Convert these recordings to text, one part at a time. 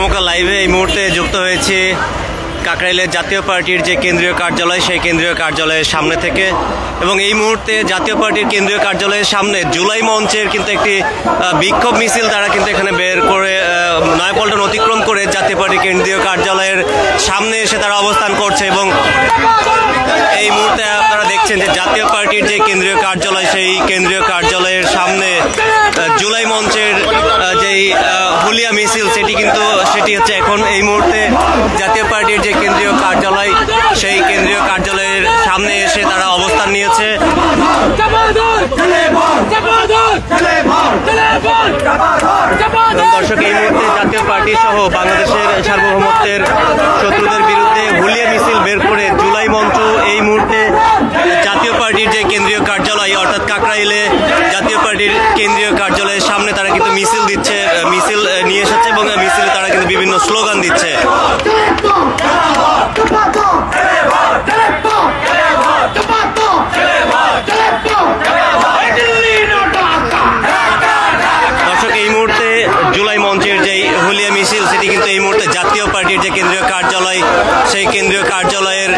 সমকাল লাইভে এই মুহূর্তে যুক্ত হয়েছি কাকরাইলের জাতীয় পার্টির যে কেন্দ্রীয় কার্যালয় সেই কেন্দ্রীয় কার্যালয়ের সামনে থেকে, এবং এই মুহূর্তে জাতীয় পার্টির কেন্দ্রীয় কার্যালয়ের সামনে জুলাই মঞ্চের কিন্তু একটি বিক্ষোভ মিছিল তারা কিন্তু এখানে বের করে নয়াপল্টন অতিক্রম করে জাতীয় পার্টির কেন্দ্রীয় কার্যালয়ের সামনে এসে তারা অবস্থান করছে। এবং এই মুহূর্তে আপনারা দেখছেন যে জাতীয় পার্টির যে কেন্দ্রীয় কার্যালয় সেই কেন্দ্রীয় কার্যালয়ের সামনে জুলাই মঞ্চের যেই হুলিয়া মিছিল সেটি হচ্ছে এখন এই মুহূর্তে জাতীয় পার্টির যে কেন্দ্রীয় কার্যালয় সেই কেন্দ্রীয় কার্যালয়ের সামনে এসে তারা অবস্থান নিয়েছে। দর্শক, এই মুহূর্তে জাতীয় পার্টি সহ বাংলাদেশের সার্বভৌমত্বের শত্রুদের বিরুদ্ধে হুলিয়া মিছিল বের করে জুলাই মঞ্চ এই মুহূর্তে জাতীয় পার্টির যে কেন্দ্রীয় কার্যালয় অর্থাৎ কাকরাইলে জাতীয় পার্টির কেন্দ্রীয় কার্যালয়ের সামনে তারা কিন্তু মিছিল নিয়ে এসেছে এবং মিছিলে তারা কিন্তু বিভিন্ন স্লোগান দিচ্ছে। দর্শক, এই মুহূর্তে জুলাই মঞ্চের যে হুলিয়া মিছিল সেটি কিন্তু এই মুহূর্তে জাতীয় পার্টির যে কেন্দ্রীয় কার্যালয় সেই কেন্দ্রীয় কার্যালয়ের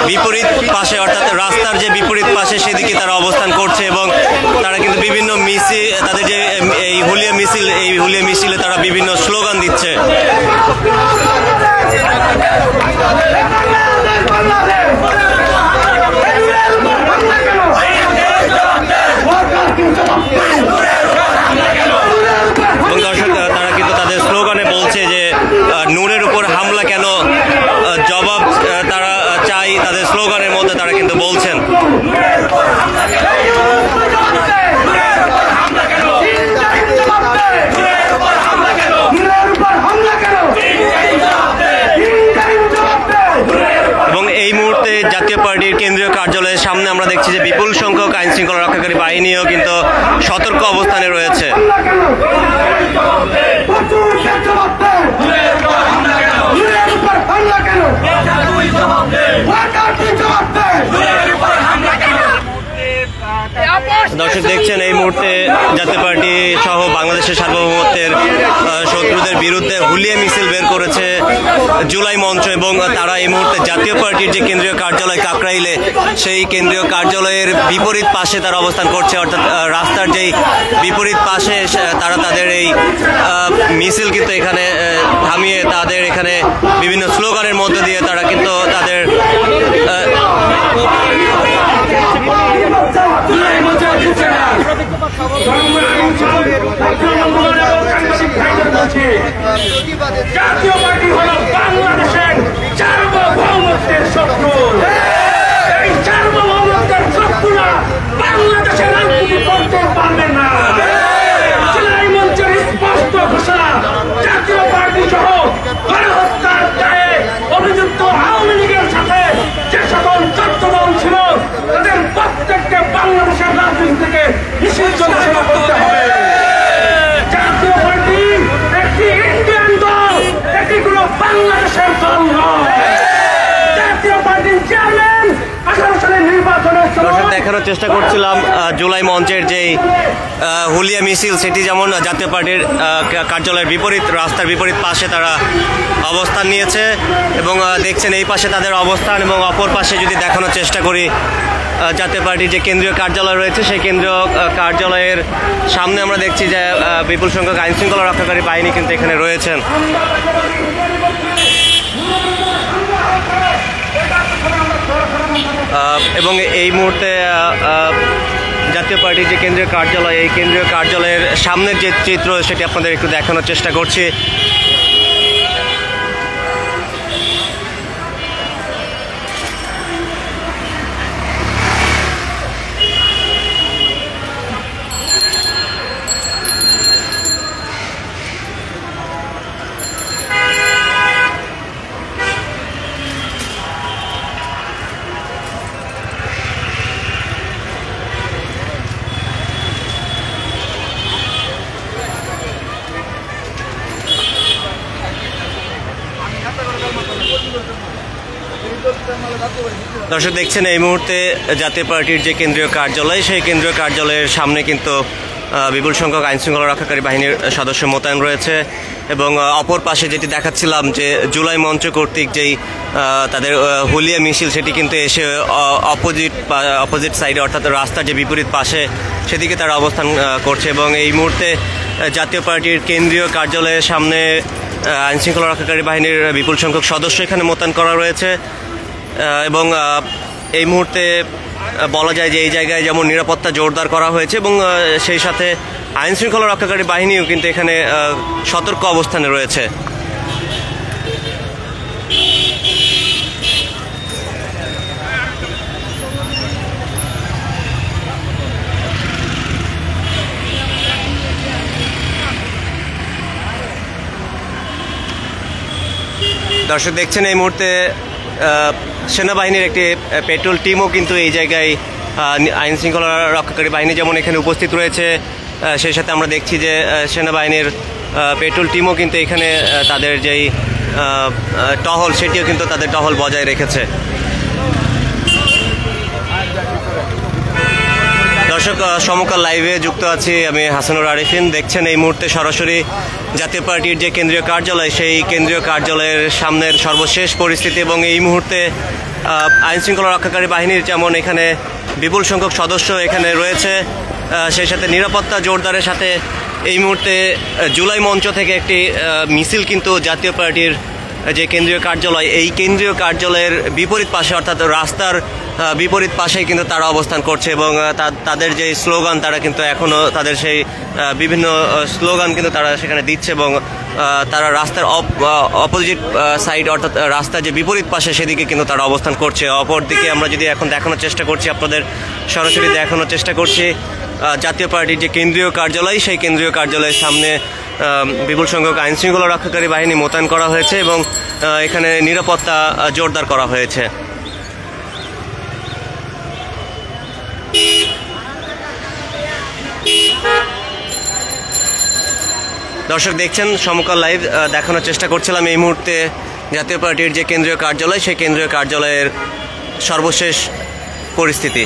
বিপরীত পাশে অর্থাৎ রাস্তার যে বিপরীত পাশে সেদিকে তারা অবস্থান করছে এবং তারা কিন্তু বিভিন্ন মিছিল তাদের যে এই হুলিয়া মিছিলে তারা বিভিন্ন স্লোগান দিচ্ছে। এবং দর্শক, তারা কিন্তু তাদের স্লোগানে বলছে যে নূরের উপর হামলা কেন, জবাব তারা চাই, তাদের স্লোগানের মধ্যে তারা কিন্তু বলছেন। এবং এই মুহূর্তে জাতীয় পার্টির কেন্দ্রীয় কার্যালয়ের সামনে আমরা দেখছি যে বিপুল সংখ্যক আইন শৃঙ্খলা রক্ষাকারী বাহিনীও কিন্তু সতর্ক অবস্থানে রয়েছে। দর্শক দেখছেন এই মুহূর্তে জাতীয় পার্টি সহ বাংলাদেশের সার্বভৌমত্বের শত্রুদের বিরুদ্ধে হুলিয়া মিছিল বের করেছে জুলাই মঞ্চ, এবং তারা এই মুহূর্তে জাতীয় পার্টির যে কেন্দ্রীয় কার্যালয় কাকরাইলে সেই কেন্দ্রীয় কার্যালয়ের বিপরীত পাশে তারা অবস্থান করছে, অর্থাৎ রাস্তার যেই বিপরীত পাশে তারা তাদের এই মিছিল কিন্তু এখানে থামিয়ে তাদের এখানে বিভিন্ন স্লোগানের মধ্য দিয়ে তারা কিন্তু তাদের জাতীয় পার্টি হল বাংলাদেশের সার্বভৌমত্বের শত্রু। এই সার্বভৌমত্বের শত্রুরা বাংলাদেশের রাজনীতি করতে পারবে না। জুলাই মঞ্চের স্পষ্ট ঘোষণা, জাতীয় পার্টি সহ গণহত্যার দায়ে অভিযুক্ত আওয়ামী লীগের সাথে যে সকল চট্টগ্রাম ছিল তাদের প্রত্যেককে বাংলাদেশের রাজনীতি থেকে নিষিদ্ধ ঘোষণা করতে হবে। জাতীয় পার্টি একটি ইন্ডিয়ান দল, এটি কোনো বাংলাদেশের দল নয়। জাতীয় পার্টির চেয়ারম্যান 18 সালের নির্বাচনের সময় দেখানোর চেষ্টা করছিলাম জুলাই মঞ্চের যে হুলিয়া মিছিল সেটি যেমন জাতীয় পার্টির কার্যালয়ের রাস্তার বিপরীত পাশে তারা অবস্থান নিয়েছে, এবং দেখছেন এই পাশে তাদের অবস্থান, এবং অপর পাশে যদি দেখানোর চেষ্টা করি জাতীয় পার্টির যে কেন্দ্রীয় কার্যালয় রয়েছে সেই কেন্দ্রীয় কার্যালয়ের সামনে আমরা দেখছি যে বিপুল সংখ্যক আইন শৃঙ্খলা রক্ষাকারী বাহিনী কিন্তু এখানে রয়েছেন। এবং এই মুহূর্তে জাতীয় পার্টির যে কেন্দ্রীয় কার্যালয় এই কেন্দ্রীয় কার্যালয়ের সামনের যে চিত্র সেটি আপনাদের একটু দেখানোর চেষ্টা করছি। দর্শক দেখছেন এই মুহূর্তে জাতীয় পার্টির যে কেন্দ্রীয় কার্যালয় সেই কেন্দ্রীয় কার্যালয়ের সামনে কিন্তু বিপুল সংখ্যক আইনশৃঙ্খলা রক্ষাকারী বাহিনীর সদস্য মোতায়েন রয়েছে এবং অপর পাশে যেটি দেখাচ্ছিলাম যে জুলাই মঞ্চ কর্তৃক যেই তাদের হুলিয়া মিছিল সেটি কিন্তু এসে অপোজিট সাইডে অর্থাৎ রাস্তার যে বিপরীত পাশে সেদিকে তারা অবস্থান করছে এবং এই মুহূর্তে জাতীয় পার্টির কেন্দ্রীয় কার্যালয়ের সামনে আইনশৃঙ্খলা রক্ষাকারী বাহিনীর বিপুল সংখ্যক সদস্য এখানে মোতায়েন করা রয়েছে এবং এই মুহূর্তে বলা যায় যে এই জায়গায় যেমন নিরাপত্তা জোরদার করা হয়েছে এবং সেই সাথে আইনশৃঙ্খলা রক্ষাকারী বাহিনীও কিন্তু এখানে সতর্ক অবস্থানে রয়েছে। দর্শক দেখছেন এই মুহূর্তে সেনাবাহিনীর একটি পেট্রোল টিমও কিন্তু এই জায়গায় আইনশৃঙ্খলা রক্ষাকারী বাহিনী যেমন এখানে উপস্থিত রয়েছে সেই সাথে আমরা দেখছি যে সেনাবাহিনীর পেট্রোল টিমও কিন্তু এখানে তাদের যেই টহল সেটিও কিন্তু তাদের টহল বজায় রেখেছে। দর্শক সমকাল লাইভে যুক্ত আছি আমি হাসানুর আরিফিন। দেখছেন এই মুহূর্তে সরাসরি জাতীয় পার্টির যে কেন্দ্রীয় কার্যালয় সেই কেন্দ্রীয় কার্যালয়ের সামনের সর্বশেষ পরিস্থিতি এবং এই মুহূর্তে আইনশৃঙ্খলা রক্ষাকারী বাহিনীর যেমন এখানে বিপুল সংখ্যক সদস্য এখানে রয়েছে সেই সাথে নিরাপত্তা জোরদারের সাথে এই মুহূর্তে জুলাই মঞ্চ থেকে একটি মিছিল কিন্তু জাতীয় পার্টির যে কেন্দ্রীয় কার্যালয় এই কেন্দ্রীয় কার্যালয়ের বিপরীত পাশে অর্থাৎ রাস্তার বিপরীত পাশেই কিন্তু তারা অবস্থান করছে এবং তাদের যে স্লোগান তারা কিন্তু এখনও তাদের সেই বিভিন্ন স্লোগান কিন্তু তারা সেখানে দিচ্ছে এবং তারা রাস্তার অপোজিট সাইড অর্থাৎ রাস্তার যে বিপরীত পাশে সেদিকে কিন্তু তারা অবস্থান করছে। অপর দিকে আমরা যদি এখন দেখানোর চেষ্টা করছি আপনাদের সরাসরি দেখানোর চেষ্টা করছি জাতীয় পার্টির যে কেন্দ্রীয় কার্যালয় সেই কেন্দ্রীয় কার্যালয়ের সামনে বিপুল সংখ্যক আইনশৃঙ্খলা রক্ষাকারী বাহিনী মোতায়েন করা হয়েছে এবং এখানে নিরাপত্তা জোরদার করা হয়েছে। দর্শক দেখছেন সমকাল লাইভ দেখানোর চেষ্টা করছিলাম এই মুহূর্তে জাতীয় পার্টির যে কেন্দ্রীয় কার্যালয় সেই কেন্দ্রীয় কার্যালয়ের সর্বশেষ পরিস্থিতি।